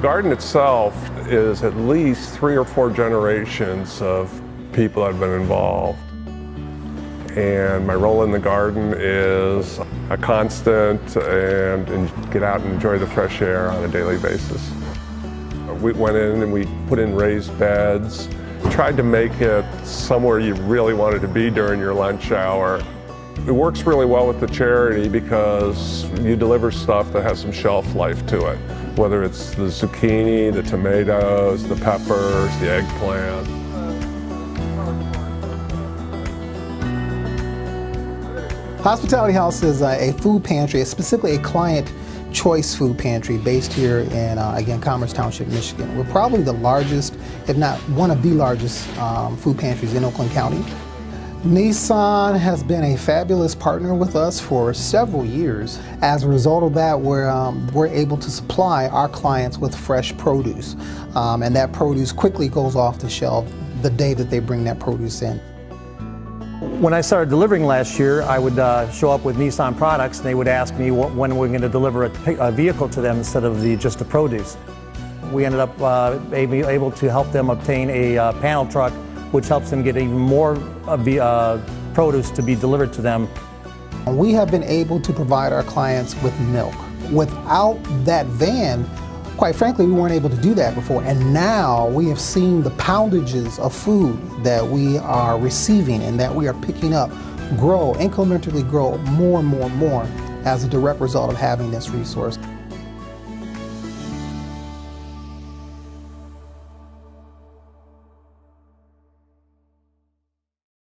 garden itself is at least 3 or 4 generations of people that have been involved. And my role in the garden is a constant and get out and enjoy the fresh air on a daily basis. We went in and we put in raised beds, tried to make it somewhere you really wanted to be during your lunch hour. It works really well with the charity because you deliver stuff that has some shelf life to it, whether it's the zucchini, the tomatoes, the peppers, the eggplant. Hospitality House is a food pantry. It's specifically a client choice food pantry based here in, again, Commerce Township, Michigan. We're probably the largest, if not one of the largest food pantries in Oakland County. Nissan has been a fabulous partner with us for several years. As a result of that, we're able to supply our clients with fresh produce. And that produce quickly goes off the shelf the day that they bring that produce in. When I started delivering last year, I would show up with Nissan products and they would ask me when we're going to deliver a vehicle to them instead of just the produce. We ended up able to help them obtain a panel truck, which helps them get even more produce to be delivered to them. We have been able to provide our clients with milk. Without that van, quite frankly, we weren't able to do that before. And now we have seen the poundages of food that we are receiving and that we are picking up incrementally grow more and more and more as a direct result of having this resource.